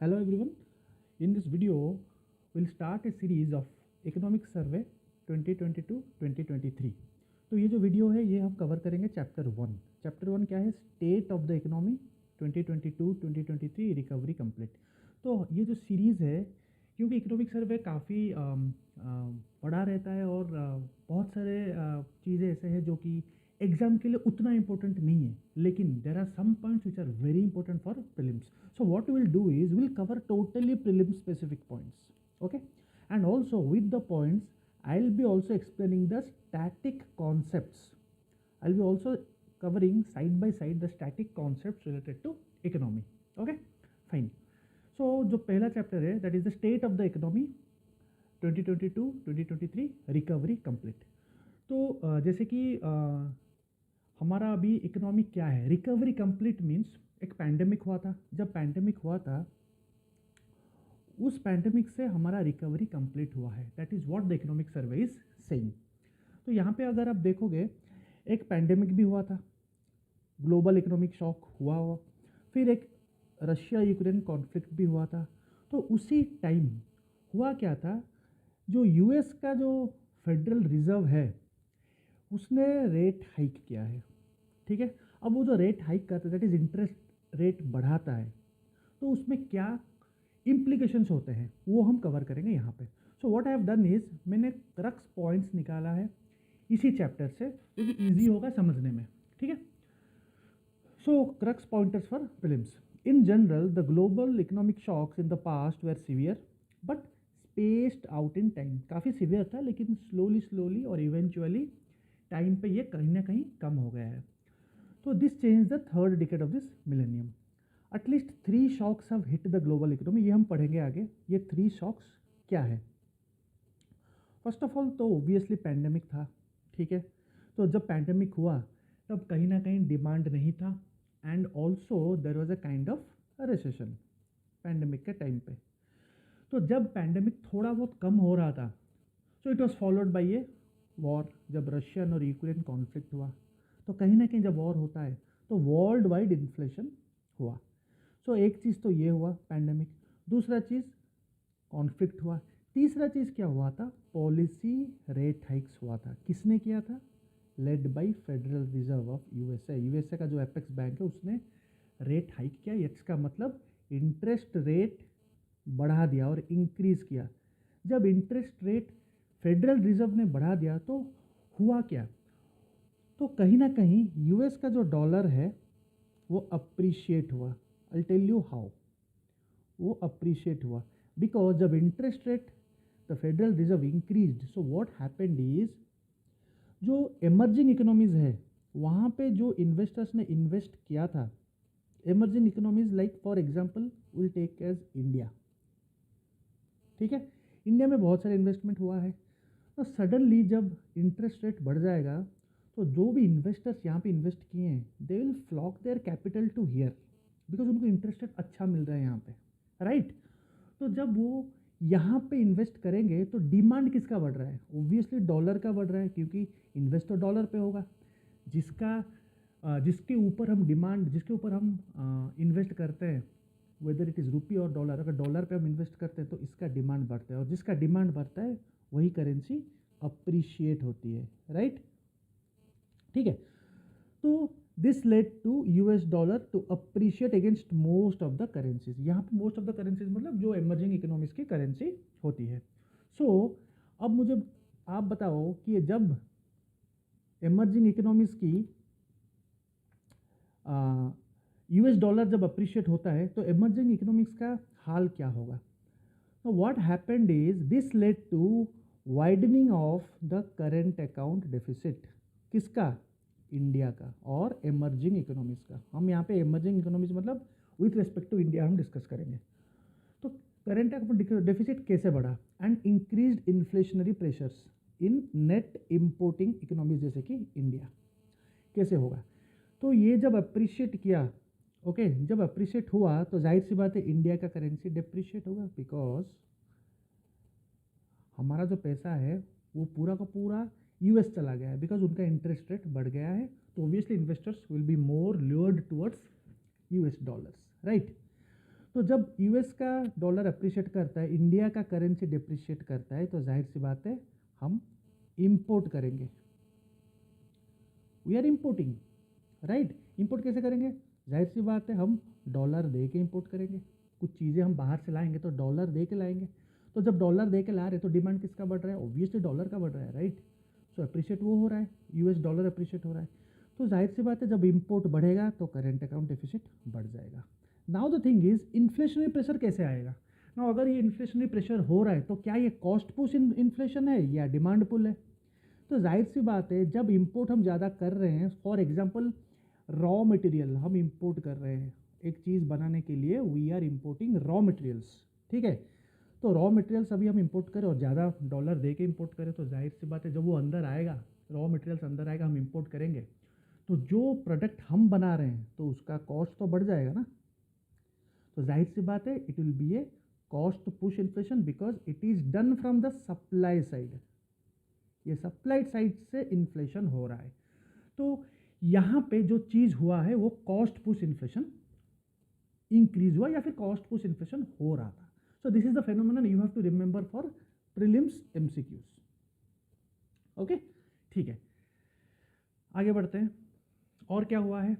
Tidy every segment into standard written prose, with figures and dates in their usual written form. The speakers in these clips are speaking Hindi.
Hello everyone. In this video, we'll start a series of Economic Survey 2022-2023. तो ये जो वीडियो है ये हम कवर करेंगे चैप्टर वन क्या है, state of the economy 2022-2023 recovery complete. तो ये जो सीरीज़ है, क्योंकि इकोनॉमिक सर्वे काफ़ी बड़ा रहता है और बहुत सारे चीज़ें ऐसे हैं जो कि एग्जाम के लिए उतना इंपॉर्टेंट नहीं है, लेकिन there are some points which are very important for prelims. So what we will do is we will cover totally prelim specific points, okay? And also with the points I'll be also explaining the static concepts. I'll be also covering side by side the static concepts related to economy, okay? Fine. So जो पहला चैप्टर है that is the state of the economy 2022-2023 recovery complete. तो जैसे कि हमारा अभी इकोनॉमिक क्या है, रिकवरी कंप्लीट मीन्स एक पैंडेमिक हुआ था. जब पैंडेमिक हुआ था उस पैंडेमिक से हमारा रिकवरी कंप्लीट हुआ है. That is what the economic survey is saying. तो यहाँ पे अगर आप देखोगे एक पैंडेमिक भी हुआ था, ग्लोबल इकोनॉमिक शॉक हुआ, फिर एक रशिया यूक्रेन कॉन्फ्लिक्ट भी हुआ था. तो उसी टाइम हुआ क्या था, जो यूएस का जो फेडरल रिजर्व है उसने रेट हाइक किया है. ठीक है, अब वो जो रेट हाइक करता है दैट इज इंटरेस्ट रेट बढ़ाता है, तो उसमें क्या इम्प्लीकेशंस होते हैं वो हम कवर करेंगे यहाँ पे. So what I have done is मैंने क्रक्स पॉइंट्स निकाला है इसी चैप्टर से, क्योंकि ईजी होगा समझने में. ठीक है, so crux pointers for prelims. In general the global economic shocks in the past were severe but spaced out in time. काफ़ी सीवियर था लेकिन स्लोली और इवेंचुअली टाइम पे ये कहीं ना कहीं कम हो गया है. तो this change the third decade of this millennium. At least 3 shocks have hit the global economy. ये हम पढ़ेंगे आगे. ये 3 शॉक्स क्या है? फर्स्ट ऑफ ऑल तो ओबियसली पैंडेमिक था. ठीक है, तो जब पैंडेमिक हुआ तब कहीं ना कहीं डिमांड नहीं था, and also there was a kind of recession pandemic के टाइम पे. तो जब पैंडेमिक थोड़ा बहुत कम हो रहा था, so it was followed by a war. जब रशियन और यूक्रेन कॉन्फ्लिक्ट हुआ, तो कहीं ना कहीं जब वॉर होता है तो वर्ल्ड वाइड इन्फ्लेशन हुआ. सो एक चीज़ तो ये हुआ पैंडेमिक. दूसरा चीज़ कॉन्फ्लिक्ट हुआ. तीसरा चीज़ क्या हुआ था, पॉलिसी रेट हाइक्स हुआ था. किसने किया था? Led by federal reserve of USA. USA का जो एपेक्स बैंक है उसने रेट हाइक किया. इसका मतलब इंटरेस्ट रेट बढ़ा दिया और इंक्रीज़ किया. जब इंटरेस्ट रेट फेडरल रिजर्व ने बढ़ा दिया तो हुआ क्या, तो कहीं ना कहीं यूएस का जो डॉलर है वो अप्रिशिएट हुआ. आई टेल यू हाउ वो अप्रिशिएट हुआ. बिकॉज जब interest rate the federal reserve increased, so what happened is जो एमर्जिंग इकोनॉमीज है वहाँ पे जो इन्वेस्टर्स ने इन्वेस्ट किया था, emerging economies like for example will take as India. ठीक है, इंडिया में बहुत सारे इन्वेस्टमेंट हुआ है. तो सडनली जब इंटरेस्ट रेट बढ़ जाएगा तो जो भी इन्वेस्टर्स यहाँ पे इन्वेस्ट किए हैं they will flock their capital to here, because उनको इंटरेस्ट रेट अच्छा मिल रहा है यहाँ पे, राइट? तो जब वो यहाँ पे इन्वेस्ट करेंगे तो डिमांड किसका बढ़ रहा है? ऑब्वियसली डॉलर का बढ़ रहा है, क्योंकि इन्वेस्ट तो डॉलर पे होगा. जिसके ऊपर हम इन्वेस्ट करते हैं, वेदर इट इज़ रुपी और डॉलर, अगर डॉलर पे हम इन्वेस्ट करते हैं तो इसका डिमांड बढ़ता है, और जिसका डिमांड बढ़ता है वही करेंसी अप्रिशिएट होती है, राइट? ठीक है, तो this led to US dollar to appreciate against most of the currencies. यहाँ पे मोस्ट ऑफ द करेंसीज मतलब जो एमर्जिंग इकोनॉमीज की करेंसी होती है. सो अब मुझे आप बताओ कि जब एमर्जिंग इकोनॉमीज की यूएस डॉलर जब अप्रिशिएट होता है तो एमर्जिंग इकोनॉमिक्स का हाल क्या होगा? तो what happened is this led to widening of the current account deficit. किसका? इंडिया का और एमर्जिंग इकोनॉमीज का. हम यहाँ पे एमर्जिंग इकोनॉमीज मतलब विथ रिस्पेक्ट टू इंडिया हम डिस्कस करेंगे. तो करेंट अकाउंट डेफिसिट कैसे बढ़ा? And increased inflationary pressures in net importing economies जैसे कि इंडिया. कैसे होगा? तो ये जब अप्रिशिएट किया, ओके, जब अप्रिशिएट हुआ तो जाहिर सी बात है इंडिया का करेंसी डिप्रिशिएट होगा, बिकॉज हमारा जो पैसा है वो पूरा का पूरा यूएस चला गया है, बिकॉज उनका इंटरेस्ट रेट बढ़ गया है. तो obviously investors will be more lured towards US dollars, right? तो जब यूएस का डॉलर अप्रिशिएट करता है, इंडिया का करेंसी डिप्रिशिएट करता है, तो जाहिर सी बात है हम इंपोर्ट करेंगे। We are importing, right. Import कैसे करेंगे? जाहिर सी बात है हम डॉलर दे के इंपोर्ट करेंगे। कुछ चीज़ें हम बाहर से लाएंगे तो डॉलर दे के लाएंगे। तो जब डॉलर दे के ला रहे तो डिमांड किसका बढ़ रहा है? ऑब्वियसली डॉलर का बढ़ रहा है, राइट। सो अप्रिशिएट वो हो रहा है, यूएस डॉलर अप्रिशिएट हो रहा है। तो जाहिर सी बात है जब इंपोर्ट बढ़ेगा तो करेंट अकाउंट डेफिसिट बढ़ जाएगा। Now the thing is, inflationary pressure कैसे आएगा? नाउ अगर ये इन्फ्लेशनरी प्रेशर हो रहा है तो क्या ये कॉस्ट पुश इन्फ्लेशन है या डिमांड पुल है? तो जाहिर सी बात है जब इंपोर्ट हम ज़्यादा कर रहे हैं, फॉर एग्जांपल रॉ मटेरियल हम इंपोर्ट कर रहे हैं, एक चीज़ बनाने के लिए we are importing raw materials, ठीक है। तो रॉ मटेरियल्स अभी हम इंपोर्ट करें और ज़्यादा डॉलर दे के इंपोर्ट करें तो जाहिर सी बात है जब वो अंदर आएगा, रॉ मटेरियल्स अंदर आएगा, हम इंपोर्ट करेंगे तो जो प्रोडक्ट हम बना रहे हैं तो उसका कॉस्ट तो बढ़ जाएगा ना। तो जाहिर सी बात है it will be A cost push inflation because it is done from the supply side. ये सप्लाई साइड से इन्फ्लेशन हो रहा है। तो यहाँ पे जो चीज़ हुआ है वो कॉस्ट पुश इन्फ्लेशन इंक्रीज हुआ या फिर कॉस्ट पुश इन्फ्लेशन हो रहा था। So this is the phenomenon you have to remember for prelims MCQs. Okay, ठीक है, आगे बढ़ते हैं। और क्या हुआ है?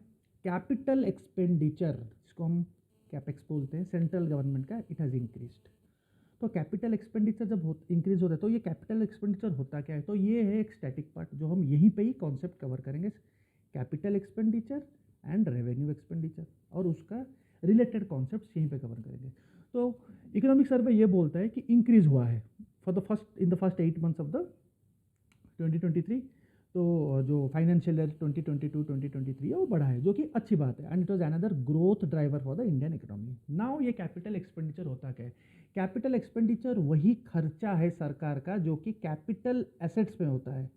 कैपिटल एक्सपेंडिचर, जिसको हम कैपेक्स बोलते हैं, सेंट्रल गवर्नमेंट का, इट हैज़ इंक्रीज्ड। तो कैपिटल एक्सपेंडिचर जब इंक्रीज हो रहा है तो ये कैपिटल एक्सपेंडिचर होता क्या है? तो ये है एक स्टैटिक पार्ट जो हम यहीं पे ही कॉन्सेप्ट कवर करेंगे, capital expenditure and revenue expenditure, और उसका रिलेटेड कॉन्सेप्ट्स यहीं पे कवर करेंगे। तो इकोनॉमिक सर्वे ये बोलता है कि इंक्रीज हुआ है for the first in the first 8 months of the 2023। तो जो फाइनेंशियल ईयर 2022-2023 है वो बढ़ा है, जो कि अच्छी बात है, and it was another growth driver for the Indian economy. Now ये कैपिटल एक्सपेंडिचर होता क्या है? कैपिटल एक्सपेंडिचर वही खर्चा है सरकार का जो कि कैपिटल एसेट्स में होता है।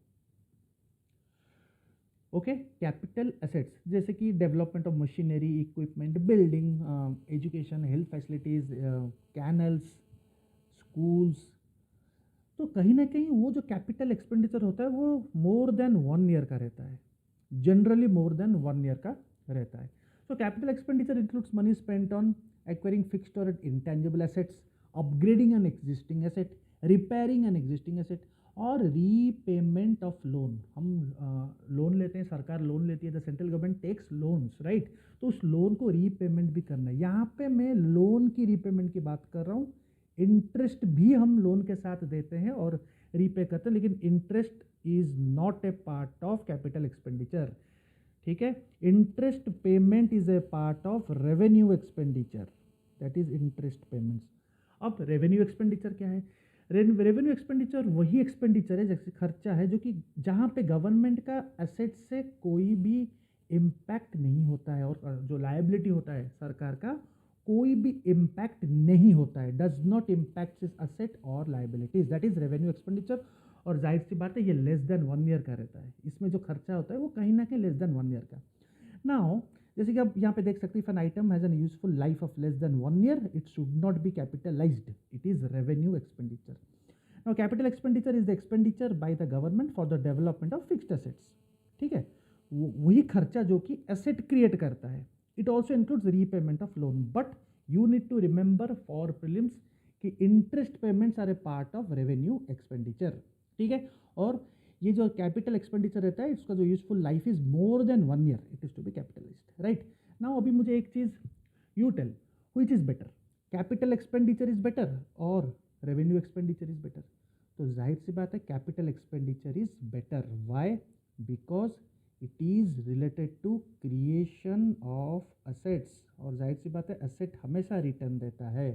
ओके, कैपिटल एसेट्स जैसे कि development of machinery, equipment, building, education, health facilities, canals, schools. तो कहीं ना कहीं वो जो कैपिटल एक्सपेंडिचर होता है वो मोर देन 1 ईयर का रहता है, जनरली मोर देन 1 ईयर का रहता है। So capital expenditure includes money spent on acquiring fixed और intangible assets, upgrading an existing asset, repairing an existing asset, और रीपेमेंट ऑफ लोन। हम लोन लेते हैं, सरकार लोन लेती है, the central government takes loans, right. तो उस लोन को रीपेमेंट भी करना है। यहाँ पे मैं लोन की रीपेमेंट की बात कर रहा हूँ। इंटरेस्ट भी हम लोन के साथ देते हैं और रीपे करते हैं, लेकिन interest is not a part of capital expenditure, ठीक है। Interest payment is a part of revenue expenditure, that is interest payments. अब रेवेन्यू एक्सपेंडिचर क्या है? रेवेन्यू एक्सपेंडिचर वही एक्सपेंडिचर है, जैसे खर्चा है, जो कि जहाँ पे गवर्नमेंट का एसेट से कोई भी इम्पैक्ट नहीं होता है, और जो लायबिलिटी होता है सरकार का कोई भी इम्पैक्ट नहीं होता है, डज नॉट इम्पैक्ट इस असेट और liabilities, that is revenue expenditure. और जाहिर सी बात है ये लेस देन 1 ईयर का रहता है। इसमें जो खर्चा होता है वो कहीं ना कहीं लेस देन 1 ईयर का। नाउ जैसे कि आप यहाँ पे देख सकते हैं, if an item has an useful life of less than 1 year it should not be capitalised, it is revenue expenditure. Now capital expenditure is the expenditure by the government for the development of fixed assets, ठीक है। वही खर्चा जो कि एसेट क्रिएट करता है। It also includes repayment of loan, but you need to remember for prelims कि interest payments are a part of revenue expenditure, ठीक है। और ये जो कैपिटल एक्सपेंडिचर रहता है इसका जो useful life is more than 1 year, it is to be capitalised, right. Now अभी मुझे एक चीज you tell which is better, capital expenditure is better और रेवेन्यू एक्सपेंडिचर इज बेटर? तो जाहिर सी बात है capital expenditure is better. Why? Because it is related to creation of assets, और जाहिर सी बात है एसेट हमेशा रिटर्न देता है,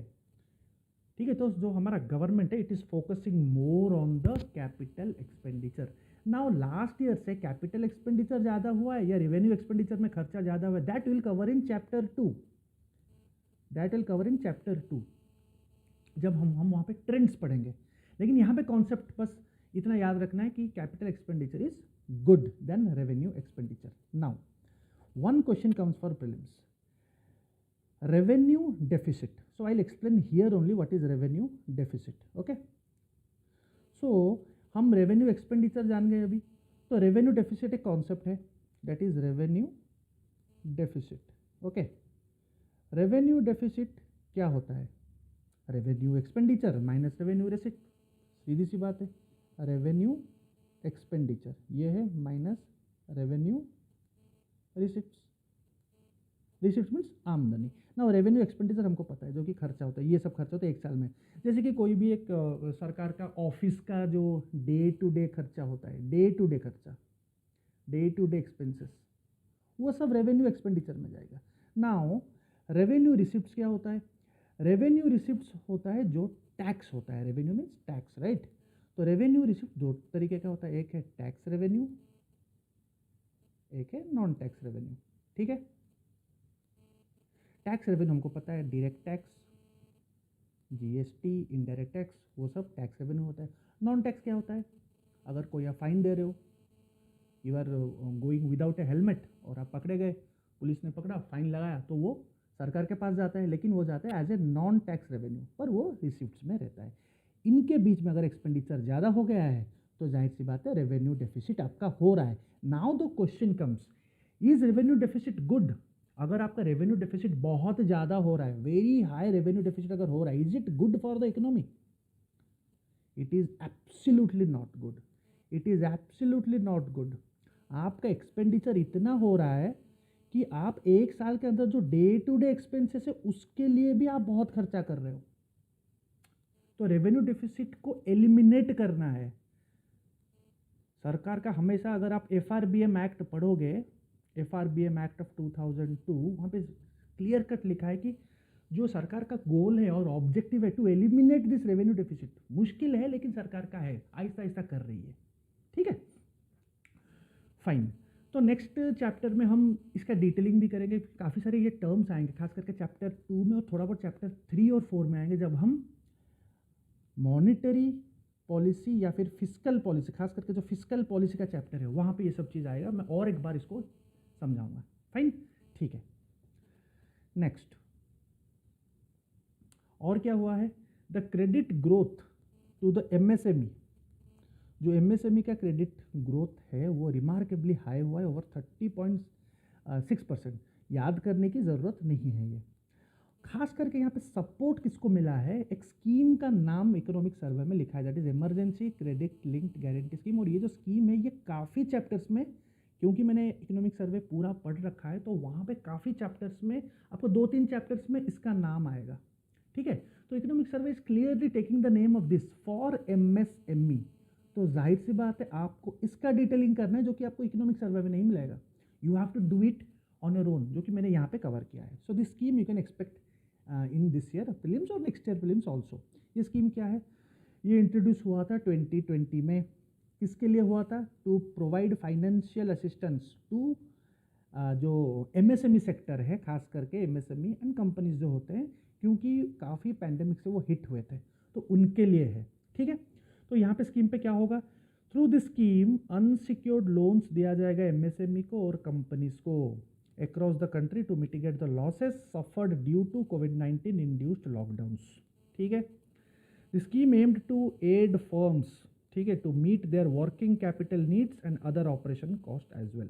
ठीक है। तो जो हमारा गवर्नमेंट है it is focusing more on the capital expenditure. Now last year से कैपिटल एक्सपेंडिचर ज़्यादा हुआ है या रेवेन्यू एक्सपेंडिचर में खर्चा ज़्यादा हुआ है, that will cover in chapter 2, that will cover in chapter 2 जब हम वहाँ पे ट्रेंड्स पढ़ेंगे। लेकिन यहाँ पे कॉन्सेप्ट बस इतना याद रखना है कि capital expenditure is good than revenue expenditure. Now one question comes for prelims, revenue deficit. So I'll explain here only what is revenue deficit, okay. So हम revenue expenditure जान गए अभी। तो revenue deficit एक concept है, that is revenue deficit, okay. revenue deficit क्या होता है, revenue expenditure minus revenue receipt, सीधी सी बात है। रेवेन्यू एक्सपेंडिचर ये है minus revenue receipt. Receipt means आमदनी ना। रेवेन्यू एक्सपेंडिचर हमको पता है जो कि खर्चा होता है, ये सब खर्चा होता है एक साल में। जैसे कि कोई भी एक सरकार का ऑफिस का जो डे टू डे खर्चा होता है, डे टू डे खर्चा, डे टू डे एक्सपेंसेस, वो सब रेवेन्यू एक्सपेंडिचर में जाएगा। नाउ रेवेन्यू रिसिप्ट्स क्या होता है, रेवेन्यू रिसिप्ट्स होता है जो टैक्स होता है। Revenue means tax, right. तो रेवेन्यू रिसिप्ट दो तरीके का होता है, एक है टैक्स रेवेन्यू, एक है नॉन टैक्स रेवेन्यू। ठीक है, टैक्स रेवेन्यू हमको पता है, direct tax, GST, indirect tax, वो सब टैक्स रेवेन्यू होता है। नॉन टैक्स क्या होता है, अगर कोई आप फाइन दे रहे हो, you are going without a helmet और आप पकड़े गए, पुलिस ने पकड़ा, फाइन लगाया, तो वो सरकार के पास जाता है, लेकिन वो जाता है as a non tax revenue, पर वो रिसिप्ट्स में रहता है। इनके बीच में अगर एक्सपेंडिचर ज़्यादा हो गया है तो जाहिर सी बात है रेवेन्यू डेफिसिट आपका हो रहा है। Now the question comes, is revenue deficit good? अगर आपका रेवेन्यू डेफिसिट बहुत ज़्यादा हो रहा है, वेरी हाई रेवेन्यू डेफिसिट अगर हो रहा है, is it good for the economy? It is absolutely not good, it is absolutely not good. आपका एक्सपेंडिचर इतना हो रहा है कि आप एक साल के अंदर जो डे टू डे एक्सपेंसेस है उसके लिए भी आप बहुत खर्चा कर रहे हो। तो रेवेन्यू डेफिसिट को एलिमिनेट करना है। सरकार का हमेशा, अगर आप FRBM एक्ट पढ़ोगे, FRBM एक्ट ऑफ 2002, वहाँ पे क्लियर कट लिखा है कि जो सरकार का गोल है और ऑब्जेक्टिव है to eliminate this revenue deficit. मुश्किल है लेकिन सरकार का है, आहिस्ता आहिस्ता कर रही है। ठीक है, फाइन। तो नेक्स्ट चैप्टर में हम इसका डिटेलिंग भी करेंगे, काफ़ी सारे ये टर्म्स आएंगे, खास करके चैप्टर 2 में, और थोड़ा बहुत चैप्टर 3 और 4 में आएंगे, जब हम मॉनिटरी पॉलिसी या फिर फिस्कल पॉलिसी, खास करके जो फिस्कल पॉलिसी का चैप्टर है वहाँ पे ये सब चीज़ आएगा। मैं और एक बार इसको समझाऊंगा। फाइन, ठीक है। नेक्स्ट और क्या हुआ है, the credit growth to the MSME। जो MSME का क्रेडिट ग्रोथ है वो रिमार्केबली हाई हुआ है, ओवर 30.6%। याद करने की ज़रूरत नहीं है ये। खास करके यहाँ पे सपोर्ट किसको मिला है, एक स्कीम का नाम इकोनॉमिक सर्वे में लिखा है, that is emergency credit linked guarantee scheme. और ये जो स्कीम है ये काफ़ी चैप्टर्स में, क्योंकि मैंने इकोनॉमिक सर्वे पूरा पढ़ रखा है, तो वहाँ पे काफ़ी चैप्टर्स में आपको 2-3 चैप्टर्स में इसका नाम आएगा। ठीक है, तो economic survey is clearly taking the name of this for MSME। तो जाहिर सी बात है आपको इसका डिटेलिंग करना है, जो कि आपको इकोनॉमिक सर्वे में नहीं मिलेगा। You have to do it on your own, जो कि मैंने यहाँ पे कवर किया है। So this scheme you can expect in this year prelims और नेक्स्ट ईयर प्रीलिम्स ऑल्सो। ये स्कीम क्या है, ये इंट्रोड्यूस हुआ था 2020 में। किसके लिए हुआ था, to provide financial assistance to जो MSME सेक्टर है, खास करके MSME एंड कंपनीज जो होते हैं, क्योंकि काफ़ी पैंडेमिक से वो हिट हुए थे, तो उनके लिए है। ठीक है, तो यहाँ पे स्कीम पे क्या होगा, through this scheme unsecured loans दिया जाएगा MSME को और कंपनीज को across the country to mitigate the losses suffered due to COVID-19 induced lockdowns। ठीक है, the scheme aimed to aid firms, ठीक है, to meet their working capital needs and other operation cost as well।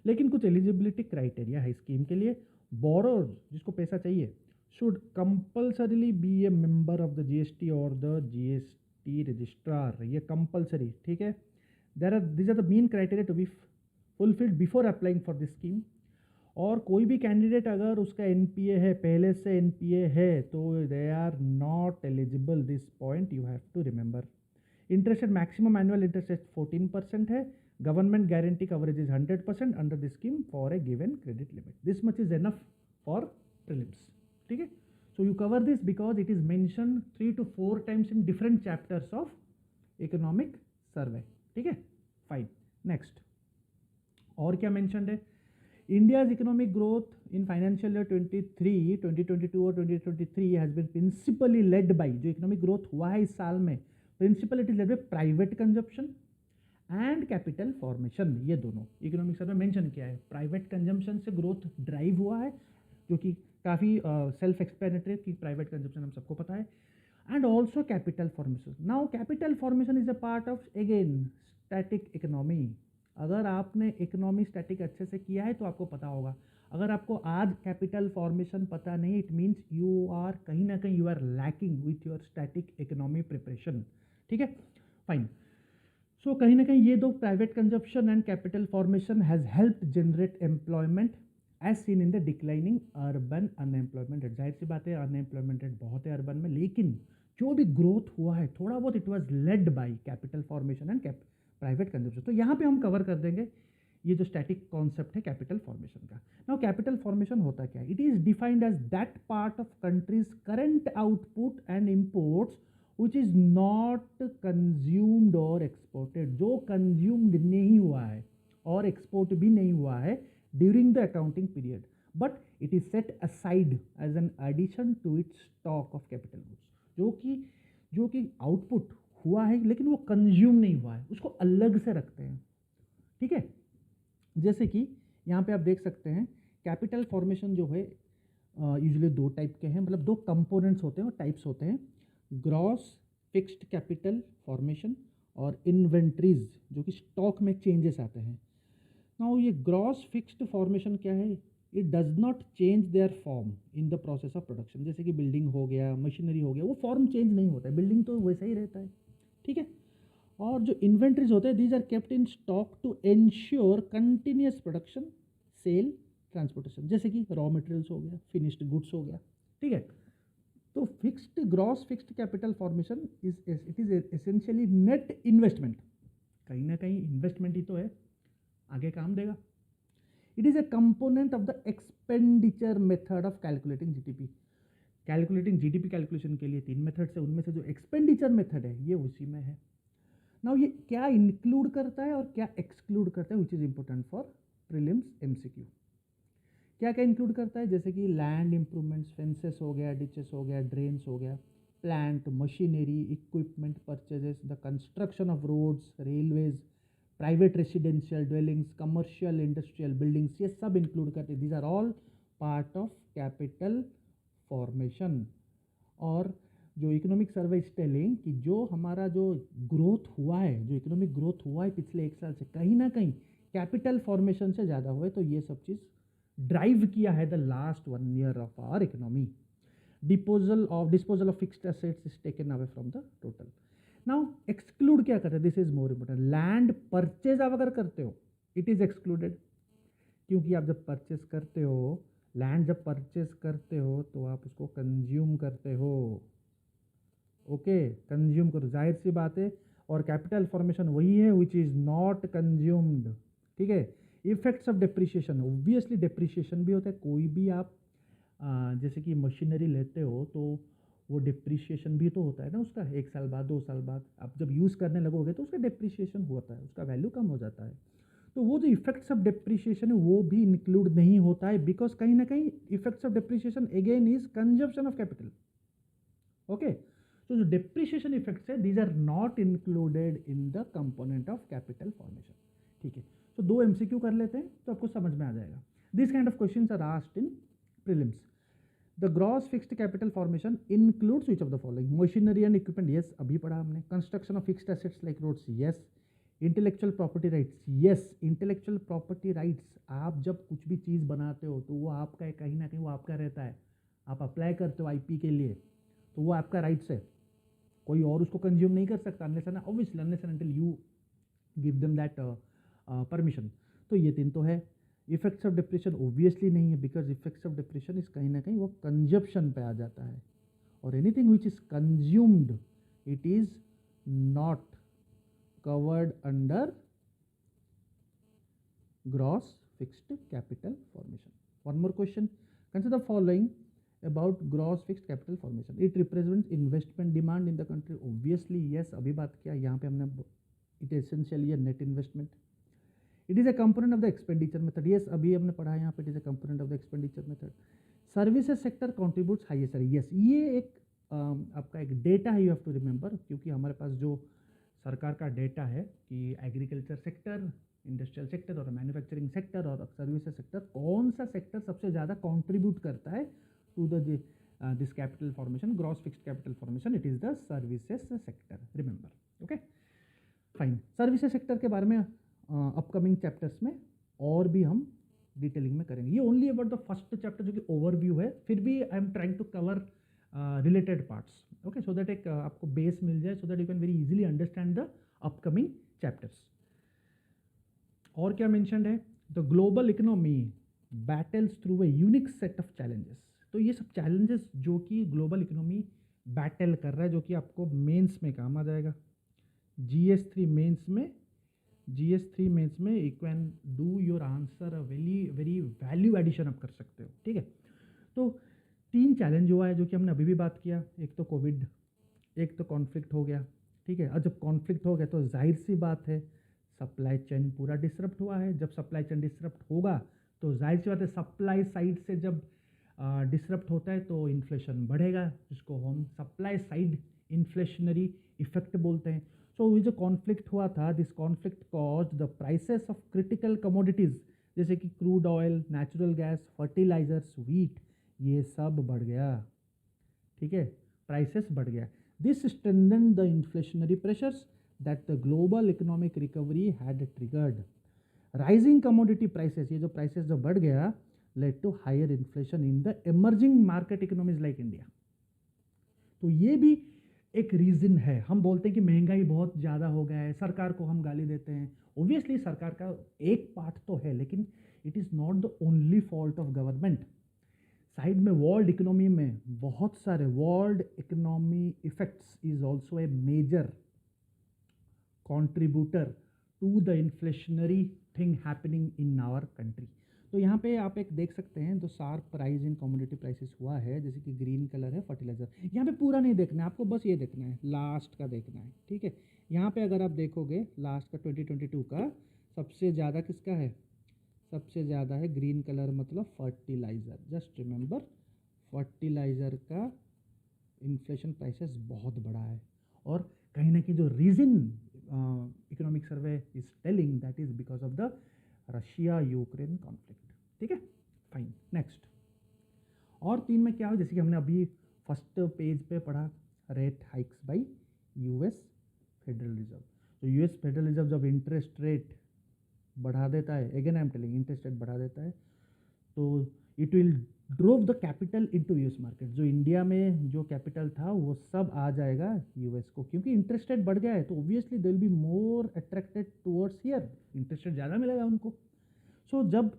लेकिन कुछ एलिजिबिलिटी क्राइटेरिया है स्कीम के लिए। बोरोर, जिसको पैसा चाहिए, should compulsorily be a member of the GST और द GST रजिस्ट्रार। ये कंपल्सरी, ठीक है। these are the main criteria to be fulfilled before applying for this scheme। और कोई भी कैंडिडेट अगर उसका NPA है, पहले से NPA है, तो they are not eligible. This point you have to remember. Interest maximum annual interest rate 14% है। Government guarantee coverage is 100% under this scheme for a given credit limit. This much is enough for prelims. ठीक है, so you cover this because it is mention 3 to 4 times in different chapters of economic survey. ठीक है, फाइन। नेक्स्ट और क्या मेंशन्ड है, India's economic growth in financial year 2022 और 2023 has been principally led by, जो इकोनॉमिक ग्रोथ हुआ है इस साल में, principal it is led by private consumption and capital formation. ये दोनों इकोनॉमिक सर्वे मेंशन किया है। प्राइवेट कंजम्पशन से ग्रोथ ड्राइव हुआ है, जो कि काफ़ी सेल्फ एक्सप्लेनेटरी कि प्राइवेट कंजप्शन हम सबको पता है, and also capital formation. Now capital formation is a part of again static economy. अगर आपने इकोनॉमी स्टैटिक अच्छे से किया है तो आपको पता होगा। अगर आपको आज कैपिटल फॉर्मेशन पता नहीं, इट मीन्स यू आर कहीं ना कहीं you are lacking with your static economy preparation. ठीक है, फाइन। सो कहीं ना कहीं ये दो, private consumption and capital formation has helped generate employment as seen in the declining urban unemployment rate. जाहिर सी बात है अनएम्प्लॉयमेंट रेट बहुत है अर्बन में, लेकिन जो भी ग्रोथ हुआ है थोड़ा बहुत it was led by capital formation and private consumption. तो यहाँ पे हम कवर कर देंगे ये जो स्टैटिक कॉन्सेप्ट है कैपिटल फॉर्मेशन का। नाउ कैपिटल फॉर्मेशन होता क्या है? It is defined as that part of country's current output and imports which is not consumed or exported, जो consumed नहीं हुआ है और export भी नहीं हुआ है during the accounting period, but it is set aside as an addition to its stock of capital goods, जो कि output हुआ है लेकिन वो consume नहीं हुआ है, उसको अलग से रखते हैं। ठीक है, जैसे कि यहाँ पे आप देख सकते हैं कैपिटल फॉर्मेशन जो है यूजुअली दो टाइप के हैं, मतलब दो कंपोनेंट्स होते हैं और टाइप्स होते हैं, ग्रॉस फिक्स्ड कैपिटल फॉर्मेशन और इन्वेंट्रीज जो कि स्टॉक में चेंजेस आते हैं। नाउ ये ग्रॉस फिक्स्ड फॉर्मेशन क्या है? It does not change their form in the process of production. जैसे कि बिल्डिंग हो गया, मशीनरी हो गया, वो फॉर्म चेंज नहीं होता है, बिल्डिंग तो वैसा ही रहता है। ठीक है, और जो इन्वेंट्रीज होते हैं these are kept in stock to ensure continuous production, sale, transportation. जैसे कि रॉ मटेरियल्स हो गया, फिनिश्ड गुड्स हो गया। ठीक है, तो fixed gross fixed capital formation it is essentially net investment. कहीं ना कहीं इन्वेस्टमेंट ही तो है, आगे काम देगा। It is a component of the expenditure method of calculating GDP. Calculating GDP calculation के लिए 3 मेथड्स है, उनमें से जो एक्सपेंडिचर मेथड है ये उसी में है। नाउ ये क्या इंक्लूड करता है और क्या एक्सक्लूड करता है, which is important for prelims MCQ. क्या क्या इंक्लूड करता है? जैसे कि लैंड इंप्रूवमेंट्स, फेंसेस हो गया, डिचेस हो गया, ड्रेन्स हो गया, plant machinery equipment purchases, the construction of roads, railways, private residential dwellings, commercial industrial buildings, ये सब इंक्लूड करते हैं। These are all part of capital formation. और जो इकोनॉमिक सर्वे इज टेलिंग कि जो हमारा जो ग्रोथ हुआ है, जो इकोनॉमिक ग्रोथ हुआ है पिछले 1 साल से, कहीं ना कहीं कैपिटल फॉर्मेशन से ज़्यादा हुआ है। तो ये सब चीज़ ड्राइव किया है the last 1 year of our economy. Disposal of fixed assets is taken away from the total. Now exclude क्या करते हैं? This is more important. Land purchase आप अगर करते हो इट इज एक्सक्लूडेड, क्योंकि आप जब परचेज करते हो, लैंड जब परचेज करते हो तो आप उसको कंज्यूम करते हो। ओके, कंज्यूम करो, जाहिर सी बात है। और कैपिटल फॉर्मेशन वही है विच इज नॉट कंज्यूम्ड। ठीक है, effects of depreciation, obviously depreciation भी होता है। कोई भी आप जैसे कि मशीनरी लेते हो तो वो डिप्रिसिएशन भी तो होता है ना उसका, 1 साल बाद 2 साल बाद आप जब यूज़ करने लगोगे तो उसका डिप्रिसिएशन होता है, उसका वैल्यू कम हो जाता है। तो वो जो इफेक्ट्स ऑफ डिप्रिसिएशन है वो भी इंक्लूड नहीं होता है, बिकॉज कहीं ना कहीं effects of depreciation again is consumption of capital. Okay, तो जो डिप्रिसिएशन इफेक्ट्स है these are not included in the component of capital formation. ठीक है, तो 2 MCQ कर लेते हैं तो आपको समझ में आ जाएगा। This kind of questions are asked in prelims. The gross fixed capital formation includes which of the following? Machinery and equipment, yes, अभी पढ़ा हमने। Construction of fixed assets like roads, yes. Intellectual property rights, yes. Intellectual property rights, आप जब कुछ भी चीज़ बनाते हो तो वो आपका है, कहीं ना कहीं वो आपका रहता है। आप अप्लाई करते हो IP के लिए तो वो आपका राइट्स है, कोई और उसको कंज्यूम नहीं कर सकता unless and obviously unless and until you give them that permission. तो ये 3 तो है। इफेक्ट्स ऑफ डिप्रेशन ऑब्वियसली नहीं है, because effects of depression is कहीं ना कहीं वो कंजप्शन पे आ जाता है, और anything which is consumed it is not covered under gross fixed capital formation. One more question, consider the following about gross fixed capital formation. It represents investment demand in the country. Obviously yes, अभी बात किया, यहाँ पे हमने it essentially a net investment. It is a component of the expenditure method. Yes, अभी हमने पढ़ा यहाँ पे it is a component of the expenditure method. Services sector contributes highest. Yes, ये एक आपका एक डेटा है, you have to remember, क्योंकि हमारे पास जो सरकार का डेटा है कि एग्रीकल्चर सेक्टर, इंडस्ट्रियल सेक्टर और मैन्युफैक्चरिंग सेक्टर और सर्विसेज सेक्टर, कौन सा सेक्टर सबसे ज़्यादा कॉन्ट्रीब्यूट करता है to this capital formation, gross fixed capital formation, it is the services sector, remember. Okay, fine. Services sector के बारे में अपकमिंग चैप्टर्स में और भी हम डिटेलिंग में करेंगे। ये only about the first chapter जो कि ओवरव्यू है, फिर भी I am trying to cover related parts, okay, so that एक आपको बेस मिल जाए, so that you can very easily understand the upcoming chapters. और क्या मेंशन्ड है, the global economy battles through a unique set of challenges. तो ये सब चैलेंजेस जो कि ग्लोबल इकोनॉमी बैटल कर रहा है, जो कि आपको मेंस में काम आ जाएगा, GS3 मेंस में, GS3 मेंस में you can do your answer very very value addition आप कर सकते हो, ठीक है। तो 3 चैलेंज हुआ है जो कि हमने अभी भी बात किया, एक तो कोविड, एक तो कॉन्फ्लिक्ट हो गया, ठीक है। और जब कॉन्फ्लिक्ट हो गया तो जाहिर सी बात है सप्लाई चेन पूरा डिसरप्ट हुआ है। जब सप्लाई चेन डिसरप्ट होगा तो जाहिर सी बात है सप्लाई साइड से जब डिसरप्ट होता है तो इन्फ्लेशन बढ़ेगा, जिसको हम सप्लाई साइड इन्फ्लेशनरी इफेक्ट बोलते हैं। सो ये जो कॉन्फ्लिक्ट हुआ था, this conflict caused the prices of critical commodities जैसे कि crude oil, natural gas, fertilisers, wheat, ये सब बढ़ गया, ठीक है, प्राइसेस बढ़ गया। This strengthened the inflationary pressures that the global economic recovery had triggered. Rising commodity prices, ये जो प्राइसेस जो बढ़ गया, led to higher inflation in the emerging market economies like India. तो ये भी एक रीज़न है। हम बोलते हैं कि महंगाई बहुत ज़्यादा हो गया है, सरकार को हम गाली देते हैं। ओब्वियसली सरकार का एक पार्ट तो है, लेकिन it is not the only fault of government. Side में वर्ल्ड इकोनॉमी में बहुत सारे world economy effects is also a major contributor to the inflationary thing happening in our country. तो यहाँ पे आप एक देख सकते हैं जो sharp rise in commodity prices हुआ है, जैसे कि ग्रीन कलर है फर्टिलाइजर। यहाँ पे पूरा नहीं देखना है आपको, बस ये देखना है, लास्ट का देखना है, ठीक है। यहाँ पे अगर आप देखोगे लास्ट का 2022 का सबसे ज़्यादा किसका है, सबसे ज़्यादा है ग्रीन कलर, मतलब फर्टिलाइज़र। जस्ट रिमेंबर फर्टिलाइज़र का इन्फ्लेशन प्राइसेस बहुत बड़ा है। और कहीं ना कहीं जो reason economic survey is telling that is because of the Russia Ukraine conflict, ठीक है, फाइन। नेक्स्ट और 3 में क्या हो, जैसे कि हमने अभी फर्स्ट पेज पे पढ़ा, rate hikes bye US federal reserve. तो यूएस फेडरल रिजर्व जब इंटरेस्ट रेट बढ़ा देता है, again I am telling, interest rate बढ़ा देता है, तो it will drove the capital into US market. जो इंडिया में जो कैपिटल था वो सब आ जाएगा यूएस को, क्योंकि इंटरेस्ट रेट बढ़ गया है, तो obviously they will be more attracted towards here, interest rate ज़्यादा मिलेगा उनको। सो जब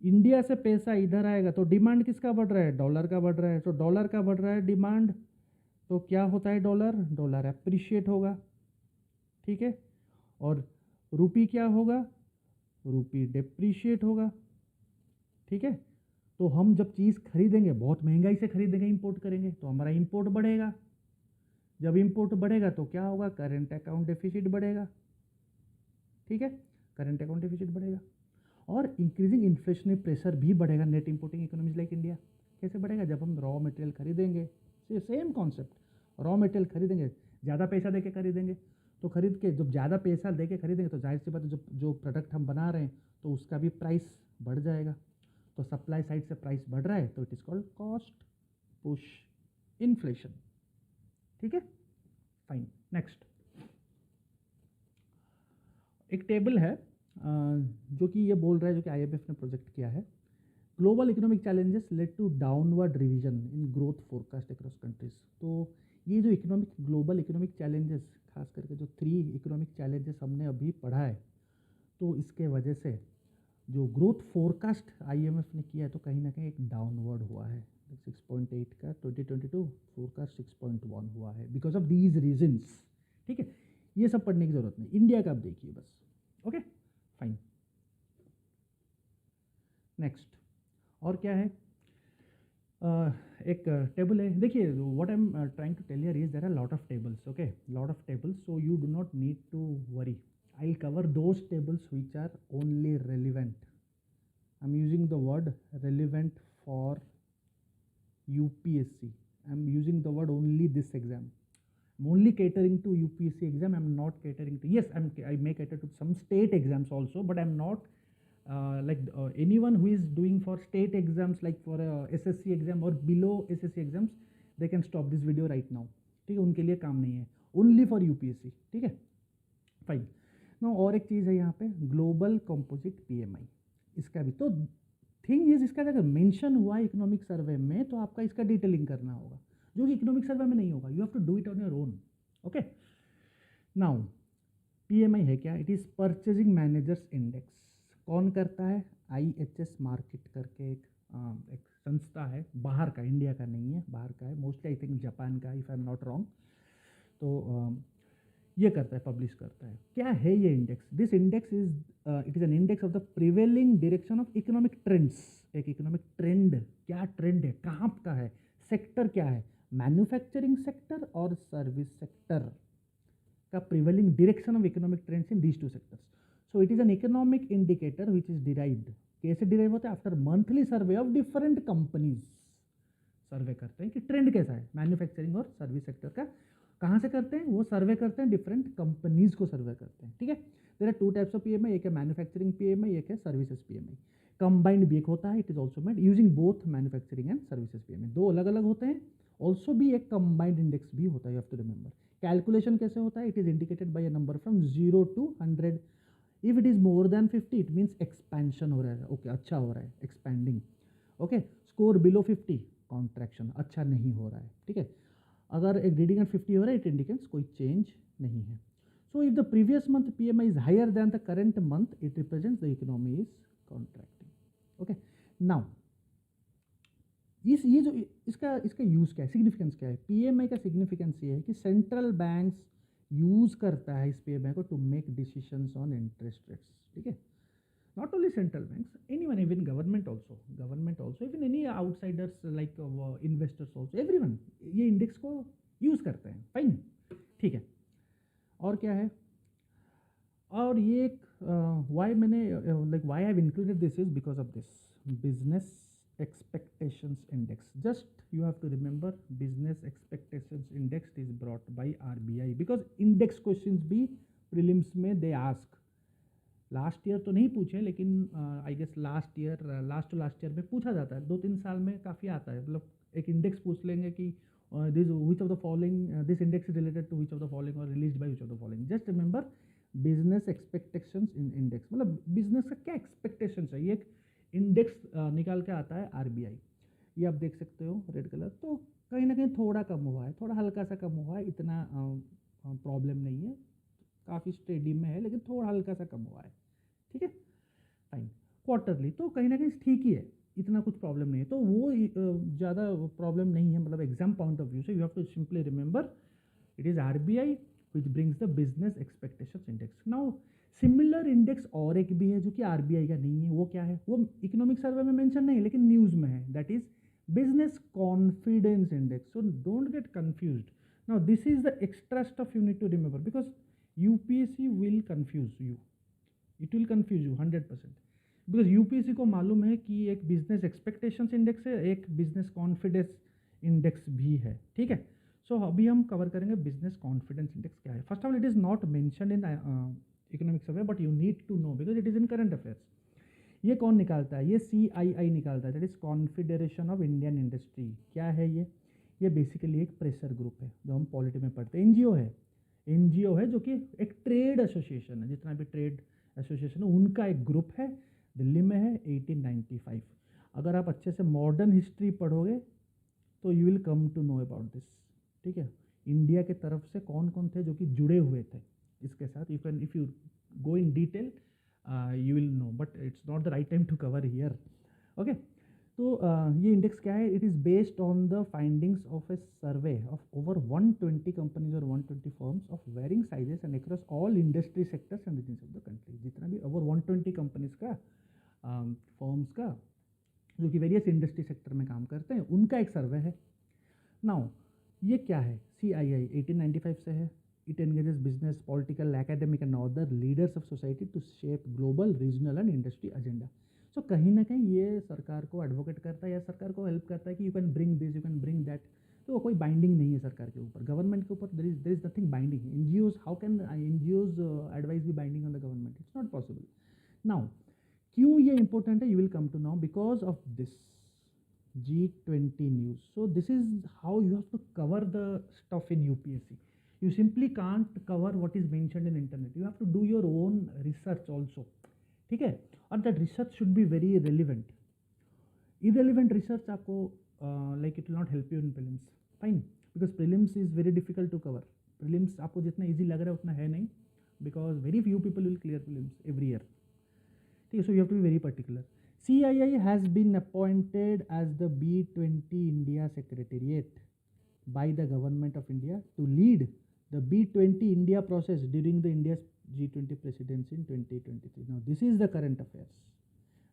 इंडिया से पैसा इधर आएगा तो डिमांड किसका बढ़ रहा है, डॉलर का बढ़ रहा है। तो डॉलर का बढ़ रहा है डिमांड, तो क्या होता है, डॉलर एप्रिशिएट होगा, ठीक है। और रूपी क्या होगा, रूपी डेप्रीशिएट होगा, ठीक है। तो हम जब चीज़ खरीदेंगे, बहुत महंगाई से खरीदेंगे, इंपोर्ट करेंगे, तो हमारा इंपोर्ट बढ़ेगा। जब इंपोर्ट बढ़ेगा तो क्या होगा, करंट अकाउंट डेफिसिट बढ़ेगा, ठीक है, करंट अकाउंट डेफिसिट बढ़ेगा। और इंक्रीजिंग इन्फ्लेशनरी प्रेशर भी बढ़ेगा net importing economies like India. कैसे बढ़ेगा, जब हम रॉ मटेरियल खरीदेंगे, सेम कॉन्सेप्ट, रॉ मटेरियल खरीदेंगे, ज़्यादा पैसा देके खरीदेंगे, तो खरीद के जब ज़्यादा पैसा देके खरीदेंगे तो जाहिर सी बात है जो प्रोडक्ट हम बना रहे हैं तो उसका भी प्राइस बढ़ जाएगा। तो सप्लाई साइड से प्राइस बढ़ रहा है तो it is called cost push inflation, ठीक है, फाइन। नेक्स्ट एक टेबल है जो कि ये बोल रहा है, जो कि IMF ने प्रोजेक्ट किया है, global economic challenges led to downward revision in growth forecast across countries. तो ये जो ग्लोबल इकोनॉमिक चैलेंजेस, खास करके जो 3 इकोनॉमिक चैलेंजेस हमने अभी पढ़ा है, तो इसके वजह से जो ग्रोथ फोरकास्ट IMF ने किया है तो कहीं ना कहीं एक डाउनवर्ड हुआ है। 6.8 का 2022 फोरकास्ट 6.1 हुआ है बिकॉज ऑफ दीज रीजन्स, ठीक है। ये सब पढ़ने की जरूरत नहीं, इंडिया का आप देखिए बस, ओके, फाइन। नेक्स्ट और क्या है, एक टेबल है, देखिए what I am trying to tell here is there are lot of tables, okay, lot of tables, so you do not need to worry. I'll cover those tables which are only relevant. I'm using the word relevant for UPSC. I'm using the word only this exam. I'm only catering to UPSC exam. I'm not catering to, yes, I may cater to some state exams also, but I'm not anyone who is doing for state exams, like for SSC exam or below SSC exams, they can stop this video right now, ठीक है, उनके लिए काम नहीं है, only for UPSC, ठीक है, फाइन। नो और एक चीज़ है यहाँ पे, ग्लोबल कंपोजिट पीएमआई, इसका भी तो थिंग इज, इसका अगर मेंशन हुआ इकोनॉमिक सर्वे में तो आपका इसका डिटेलिंग करना होगा, जो कि इकोनॉमिक सर्वे में नहीं होगा, you have to do it on your own. Okay, now PMI है क्या? It is purchasing managers index. कौन करता है? आईएचएस मार्केट करके एक संस्था है, बाहर का, इंडिया का नहीं है, बाहर का है, मोस्टली आई थिंक जापान का, if I am not wrong. तो ये करता है, पब्लिश करता है। क्या है ये index? This index is it is an index of the prevailing direction of economic trends. एक इकोनॉमिक ट्रेंड, क्या ट्रेंड है, कहाँ का है, सेक्टर क्या है, मैन्युफैक्चरिंग सेक्टर और सर्विस सेक्टर का prevailing direction of economic trends in these two sectors. So it is an economic indicator which is derived. कैसे डिराइव होता है? After monthly survey of different companies. Survey करते हैं कि ट्रेंड कैसा है मैन्युफैक्चरिंग और सर्विस सेक्टर का। कहाँ से करते हैं? वो सर्वे करते हैं, डिफरेंट कंपनीज को सर्वे करते हैं। ठीक है, there are two types of PMI, एक है मैन्युफैक्चरिंग पीएमआई, एक है सर्विसेज पीएमआई। कंबाइंड भी एक होता है, it is also made using both manufacturing and services PMI. दो अलग अलग होते हैं। ऑल्सो भी एक कंबाइंड इंडेक्स भी होता है, you have to remember. Calculation कैसे होता है? It is indicated by a number from 0 to 100। If it is more than 50 it means expansion हो रहा है, ओके, अच्छा हो रहा है, expanding. Okay, score below 50 contraction, अच्छा नहीं हो रहा है। ठीक है, अगर एक रीडिंग एट 50 हो रहा है, इट इंडिकेट्स कोई चेंज नहीं है। So if the previous month PMI is higher than the current month, it represents the economy is contracting. Okay, now ये जो इसका इसका यूज़ क्या है, सिग्निफिकेंस क्या है? पीएमआई का सिग्निफिकेंस ये है कि सेंट्रल बैंक्स यूज़ करता है इस पीएमआई को to make decisions on interest rates. ठीक है, not only central banks, anyone, even government also, even any outsiders like investors also, everyone ये इंडेक्स को यूज़ करते हैं। फाइन, ठीक है। और क्या है? और ये एक वाई मैंने like why have included this is because of this business expectations index. Just you have to remember, business expectations index is brought by RBI, because index questions भी प्रीलिम्स में दे आस्क। लास्ट ईयर तो नहीं पूछे, लेकिन I guess last to last year में पूछा जाता है, 2-3 साल में काफ़ी आता है। मतलब एक इंडेक्स पूछ लेंगे कि this which of the following, this index is related to which of the following और released by which of the following. Just remember business expectations in index, मतलब बिजनेस का क्या एक्सपेक्टेशंस है, ये एक इंडेक्स निकाल के आता है आरबीआई। ये आप देख सकते हो रेड कलर। तो कहीं ना कहीं थोड़ा कम हुआ है, थोड़ा हल्का सा कम हुआ है, इतना प्रॉब्लम नहीं है, काफ़ी स्टेडी में है, लेकिन थोड़ा हल्का सा कम हुआ है। ठीक है, फाइन। क्वार्टरली तो कहीं ना कहीं ठीक ही है, इतना कुछ प्रॉब्लम नहीं है, तो वो ज़्यादा प्रॉब्लम नहीं है, मतलब एग्जाम पॉइंट ऑफ व्यू से। You have to simply remember it is RBI which brings the business expectations index. Now similar index और एक भी है जो कि आरबीआई का नहीं है, वो क्या है? वो इकोनॉमिक सर्वे में मेंशन नहीं है, लेकिन न्यूज़ में है, that is business confidence index. So don't get confused. Now this is the extra stuff you need to remember, because UPSC will confuse you, it will confuse you 100%। Because UPSC को मालूम है कि एक बिजनेस एक्सपेक्टेशंस इंडेक्स है, एक बिजनेस कॉन्फिडेंस इंडेक्स भी है। ठीक है, सो अभी हम कवर करेंगे बिजनेस कॉन्फिडेंस इंडेक्स क्या है। First of all, it is not mentioned in economic survey, but you need to know because it is in current affairs. ये कौन निकालता है? ये CII निकालता है, that is confederation of Indian industry. क्या है ये? ये बेसिकली एक प्रेशर ग्रुप है जो हम पॉलिटी में पढ़ते हैं। एनजीओ है जो कि एक ट्रेड एसोसिएशन है, जितना भी ट्रेड एसोसिएशन है उनका एक ग्रुप है, दिल्ली में है, 1895। अगर आप अच्छे से मॉडर्न हिस्ट्री पढ़ोगे तो you will come to know about this. ठीक है, इंडिया के तरफ से कौन कौन थे जो कि जुड़े हुए थे इसके साथ। You can, if you go in detail you will know, but it's not the right time to cover here. Okay, तो ये इंडेक्स क्या है? It is based on the findings of a survey of over 120 companies और 120 firms of varying sizes and across all industry sectors and regions of the country. जितना भी ओवर 120 कंपनीज का, फर्म्स का, जो कि वेरियस इंडस्ट्री सेक्टर में काम करते हैं, उनका एक सर्वे है। नाउ ये क्या है? CII 1895 से है। It engages business, political, academic and other leaders of society to shape global, regional and industry agenda. So कहीं ना कहीं ये सरकार को एडवोकेट करता है या सरकार को हेल्प करता है कि you can bring this, you can bring that. तो वो कोई बाइंडिंग नहीं है सरकार के ऊपर, गवर्नमेंट के ऊपर। There is nothing binding. NGOs, how can NGOs advice be binding on the government? It's not possible. Now क्यों ये इंपॉर्टेंट है? You will come to know because of this G20 news. So this is how you have to cover the stuff in UPSC. You simply can't cover what is mentioned in internet. You have to do your own research also. ठीक है, और that research should be very relevant. Irrelevant research आपको like it will not help you in prelims. Fine, because prelims is very difficult to cover. Prelims आपको जितना easy लग रहा है उतना है नहीं, because very few people will clear prelims every year. ठीक है, so you have to be very particular. CII has been appointed as the B20 India Secretariat by the Government of India to lead the B20 India process during the India's G20 presidency in 2023. Now this is the current affairs.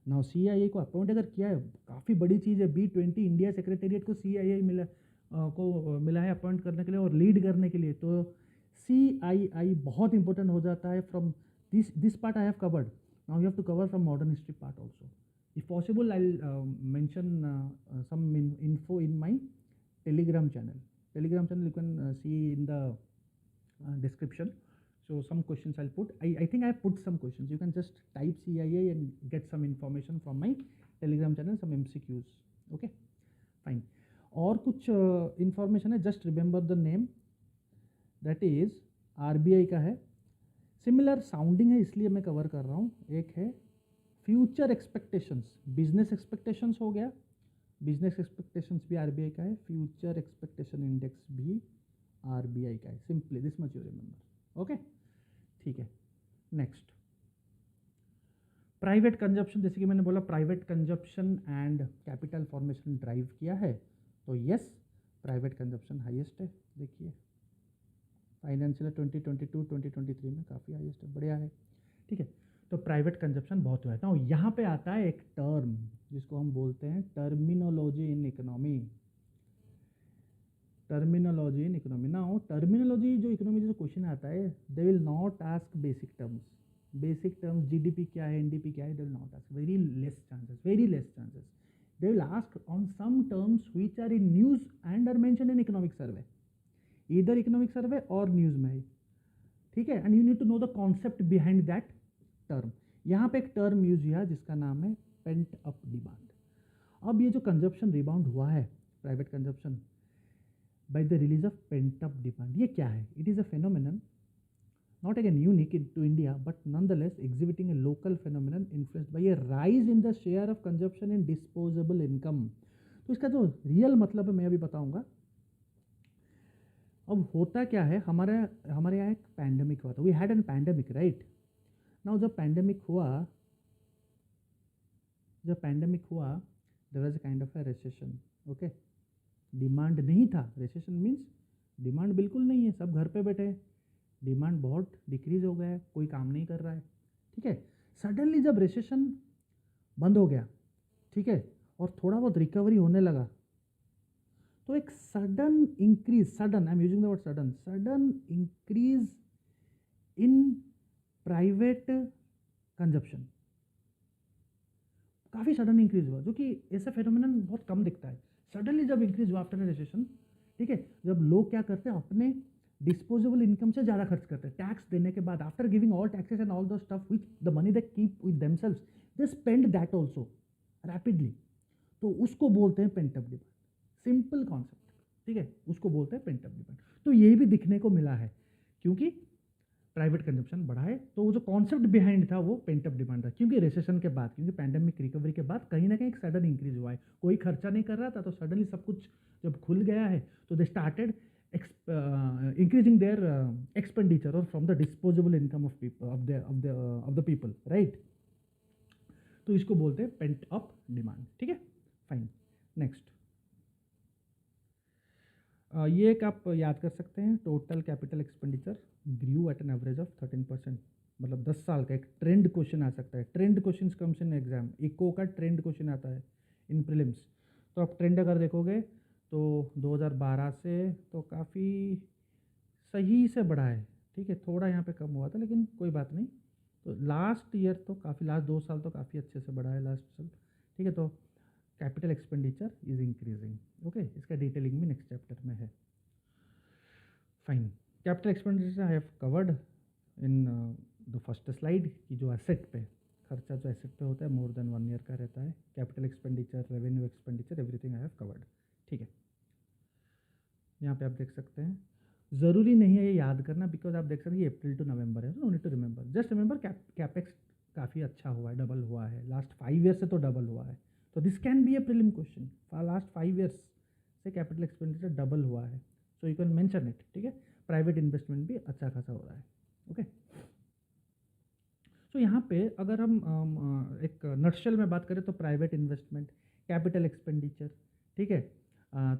Now CII को अपॉइंट अगर किया है, काफ़ी बड़ी चीज़ है. B20 इंडिया सेक्रेटेरिएट को CII मिला है अपॉइंट करने के लिए और लीड करने के लिए. तो CII बहुत इंपॉर्टेंट हो जाता है. From this part I have covered. Now you have to cover from modern history part also. If possible I mention some info in my Telegram channel. Telegram channel you can see in the description. So some questions I'll put. I think I put some questions. You can just type CII and get some information from my Telegram channel, some MCQs. Okay, fine. और कुछ information है, just remember the name. That is RBI का है. Similar sounding है इसलिए मैं cover कर रहा हूँ. एक है future expectations. Business expectations हो गया. बिजनेस एक्सपेक्टेशंस भी आरबीआई का है. फ्यूचर एक्सपेक्टेशन इंडेक्स भी आरबीआई का है. Simply this much you remember. Okay, ठीक है. Next, private consumption. जैसे कि मैंने बोला private consumption and capital formation drive किया है. तो यस, प्राइवेट कंजप्शन हाईएस्ट है. देखिए फाइनेंशियल 2022-2023 में काफ़ी हाईएस्ट है, बढ़िया है. ठीक है, तो प्राइवेट कंजप्शन बहुत हुआ है. तो यहाँ पे आता है एक टर्म जिसको हम बोलते हैं terminology in economy. Terminology in economy. Now terminology जो इकोनॉमी जो क्वेश्चन आता है, they will not ask basic terms. Basic terms GDP क्या है, एनडीपी क्या है, they will not ask. Very less chances. They will ask on some terms which are in news and are mentioned in economic survey. इधर इकोनॉमिक सर्वे और न्यूज़ में है. ठीक है, and you need to know the concept behind that term. यहाँ पे एक टर्म यूज हुआ जिसका नाम है पेंट अप डिमांड. अब ये जो कंजप्शन रिबाउंड हुआ है, private consumption by the release of pent up demand, ये क्या है? It is a phenomenon not again unique to India, but nonetheless exhibiting a local phenomenon influenced by a rise in the share of consumption in disposable income. तो इसका जो रियल मतलब है मैं अभी बताऊंगा. अब होता क्या है, हमारे यहाँ एक पैंडेमिक हुआ था. We had an pandemic, right. Now जब पैंडेमिक हुआ there was a kind of a recession. Okay, demand नहीं था. रिसेशन मीन्स डिमांड बिल्कुल नहीं है, सब घर पे बैठे हैं. डिमांड बहुत डिक्रीज हो गया है, कोई काम नहीं कर रहा है. ठीक है, सडनली जब रिसेशन बंद हो गया, ठीक है, और थोड़ा बहुत रिकवरी होने लगा, तो एक sudden increase, sudden, I am using the word sudden, sudden increase in private consumption. काफ़ी सडन इंक्रीज हुआ, जो कि ऐसा फेनोमेनन बहुत कम दिखता है. सडनली जब इंक्रीज हुआ आफ्टर रिसेशन, ठीक है, जब लोग क्या करते हैं, अपने डिस्पोजेबल इनकम से ज़्यादा खर्च करते हैं. टैक्स देने के बाद, after giving all taxes and all the stuff which the money they keep with themselves, they spend that also rapidly. तो उसको बोलते हैं pent up demand. Simple concept, ठीक है, उसको बोलते हैं पेंट अप डिमांड. तो ये भी दिखने को मिला है क्योंकि प्राइवेट कंजप्शन बढ़ा है. तो वो जो कॉन्सेप्ट बिहाइंड था वो पेंट अप डिमांड था, क्योंकि रिसेशन के बाद, क्योंकि पैंडेमिक रिकवरी के बाद कहीं ना कहीं एक सडन इंक्रीज हुआ है. कोई खर्चा नहीं कर रहा था, तो सडनली सब कुछ जब खुल गया है, तो they started increasing their expenditure or from the disposable income of people of the people, right. तो इसको बोलते हैं पेंट अप डिमांड. ठीक है, फाइन. नेक्स्ट, ये एक आप याद कर सकते हैं. Total capital expenditure grew at an average of 13%. मतलब 10 साल का एक ट्रेंड क्वेश्चन आ सकता है. Trend question comes in exam. Eco का ट्रेंड क्वेश्चन आता है इन प्रीलिम्स. तो आप ट्रेंड अगर देखोगे तो 2012 से तो काफ़ी सही से बढ़ा है. ठीक है, थोड़ा यहाँ पे कम हुआ था लेकिन कोई बात नहीं. तो लास्ट ईयर तो काफ़ी, लास्ट 2 साल तो काफ़ी अच्छे से बढ़ा है लास्ट साल. ठीक है, तो capital expenditure is increasing. Okay, इसका डिटेलिंग भी नेक्स्ट चैप्टर में है. Fine. Capital expenditure I have covered in the first slide की जो एसेट पे खर्चा, जो एसेट पे होता है मोर देन 1 ईयर का रहता है. Capital expenditure, revenue expenditure, everything I have covered. ठीक है, यहाँ पे आप देख सकते हैं ज़रूरी नहीं है ये याद करना, बिकॉज आप देख सकते हैं ये अप्रैल टू नवंबर है, no need to remember, just remember capex काफ़ी अच्छा हुआ है, डबल हुआ है, लास्ट 5 ईयर से तो डबल हुआ है, तो this can be A prelim question, last 5 years से कैपिटल एक्सपेंडिचर डबल हुआ है, so you can mention it, ठीक है। प्राइवेट इन्वेस्टमेंट भी अच्छा खासा हो रहा है, ओके। सो यहाँ पे अगर हम एक नटशेल में बात करें तो प्राइवेट इन्वेस्टमेंट, कैपिटल एक्सपेंडिचर, ठीक है,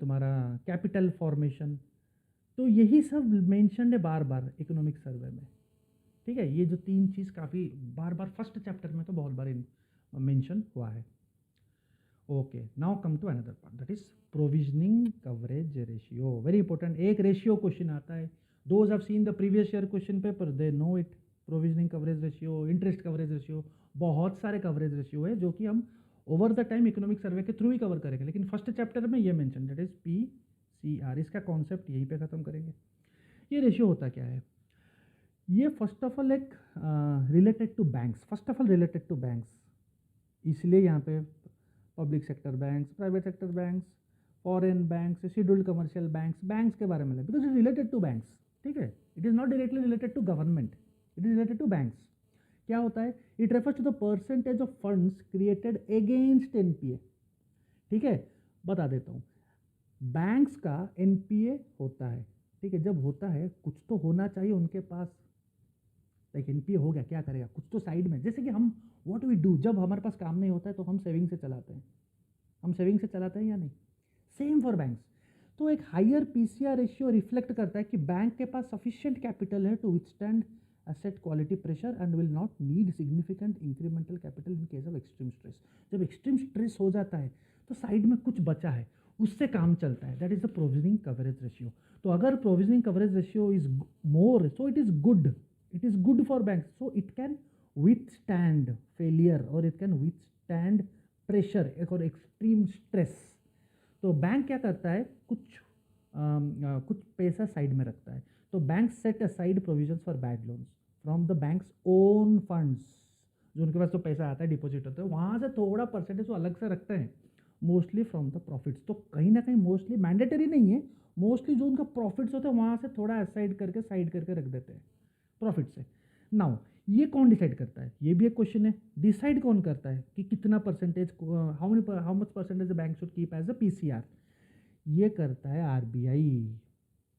तुम्हारा कैपिटल फॉर्मेशन, तो यही सब मेंशन्ड है बार बार इकोनॉमिक सर्वे में, ठीक है। ये जो 3 चीज़ काफ़ी बार बार फर्स्ट चैप्टर में तो बहुत बार मेंशन हुआ है। Okay, now come to another part, that is provisioning coverage ratio, very important. एक रेशियो क्वेश्चन आता है, those have seen the previous year question paper, they know it. Provisioning coverage ratio, interest coverage ratio, बहुत सारे कवरेज रेशियो है जो कि हम over the time economic survey के थ्रू ही कवर करेंगे, लेकिन फर्स्ट चैप्टर में ये मेंशन, दैट इज PCR, इसका कॉन्सेप्ट यहीं पे ख़त्म करेंगे। ये रेशियो होता क्या है? ये फर्स्ट ऑफ ऑल एक related to banks, first of all related to banks, इसलिए यहाँ पे public sector banks, private sector banks, foreign banks, scheduled commercial banks, banks के बारे में है, because it related to banks, ठीक है। It is not directly related to government, it is related to banks. क्या होता है? It refers to the percentage of funds created against NPA, ठीक है। बता देता हूँ, बैंक्स का एनपीए होता है, ठीक है। जब होता है कुछ तो होना चाहिए उनके पास, लाइक एनपीए हो गया, क्या करेगा? कुछ तो साइड में, जैसे कि हम व्हाट वी डू, जब हमारे पास काम नहीं होता है तो हम सेविंग से चलाते हैं, हम सेविंग से चलाते हैं या नहीं? Same for banks. तो एक हायर पीसीआर रेशियो रिफ्लेक्ट करता है कि बैंक के पास सफिशिएंट कैपिटल है to withstand asset quality pressure and will not need significant incremental capital in case of extreme stress. जब एक्सट्रीम स्ट्रेस हो जाता है तो साइड में कुछ बचा है, उससे काम चलता है, that is the provisioning coverage ratio. तो अगर provisioning coverage ratio is more, so it is good, it is good for banks, so it can withstand failure or it can withstand pressure और extreme stress। तो बैंक क्या करता है, कुछ पैसा साइड में रखता है। तो bank set aside provisions for bad loans from the banks own funds, जो उनके पास तो पैसा आता है, डिपॉजिट होता है, वहाँ से थोड़ा परसेंटेज वो अलग से रखते हैं, मोस्टली फ्रॉम द प्रॉफिट्स। तो कहीं ना कहीं मोस्टली मैंडेटरी नहीं है, मोस्टली जो उनका प्रॉफिट्स होते हैं वहाँ से थोड़ा असाइड करके साइड करके रख देते हैं प्रॉफिट से। नाउ ये कौन डिसाइड करता है? ये भी एक क्वेश्चन है, डिसाइड कौन करता है कि कितना percentage, how much percentage bank should keep as a PCR? ये करता है आरबीआई,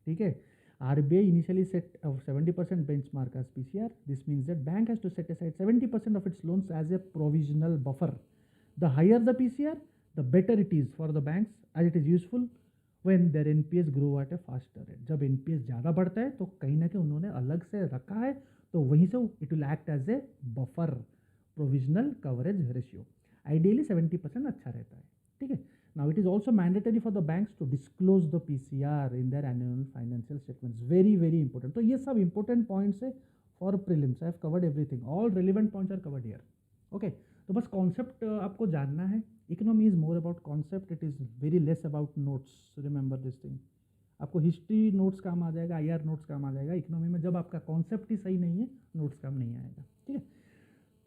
ठीक है। RBI initially set 70% benchmark as PCR, this means that bank has to set aside 70% of its loans as a provisional buffer. The higher the PCR, the better it is for the banks as it is useful when their NPS grow at a faster rate। जब NPS ज़्यादा बढ़ता है तो कहीं ना कहीं उन्होंने अलग से रखा है, तो वहीं से it will act as a buffer, provisional coverage ratio. Ideally 70% अच्छा रहता है, ठीक है। Now it is also mandatory for the banks to disclose the PCR in their annual financial statements, very very important. तो ये सब इंपॉर्टेंट पॉइंट्स है for prelims, I have covered everything, all relevant points are covered here, okay. तो बस कॉन्सेप्ट आपको जानना है, economy is more about concept, it is very less about notes, remember this thing. आपको हिस्ट्री नोट्स काम आ जाएगा, आईआर नोट्स काम आ जाएगा, इकोनॉमी में जब आपका कॉन्सेप्ट ही सही नहीं है नोट्स काम नहीं आएगा, ठीक है।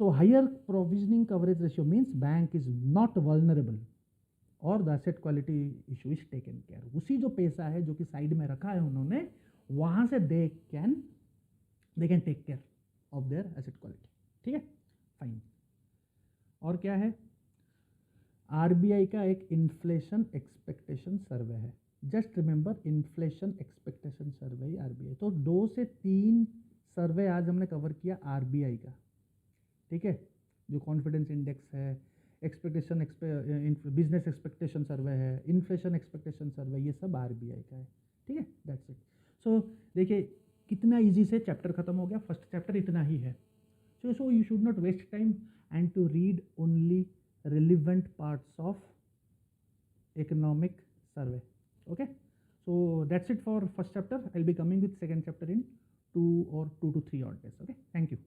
तो higher provisioning coverage ratio means bank is not vulnerable और the asset quality issue is taken care. उसी जो पैसा है जो कि साइड में रखा है उन्होंने, वहाँ से they can take care of their asset quality, ठीक है, फाइन। और क्या है? आरबीआई का एक इन्फ्लेशन एक्सपेक्टेशन सर्वे है, जस्ट रिमेंबर इन्फ्लेशन एक्सपेक्टेशन सर्वे आरबीआई। तो 2 से 3 सर्वे आज हमने कवर किया आरबीआई का, ठीक है। जो कॉन्फिडेंस इंडेक्स है, एक्सपेक्टेशन बिजनेस एक्सपेक्टेशन सर्वे है, इन्फ्लेशन एक्सपेक्टेशन सर्वे, ये सब आरबीआई का है, ठीक है, दैट्स इट। सो देखिए कितना इजी से चैप्टर खत्म हो गया, फर्स्ट चैप्टर इतना ही है। So you should not waste time and to read only relevant parts of economic survey, okay. So that's it for first chapter. I'll be coming with second chapter in 2 or 2 to 3 odd days, okay. Thank you.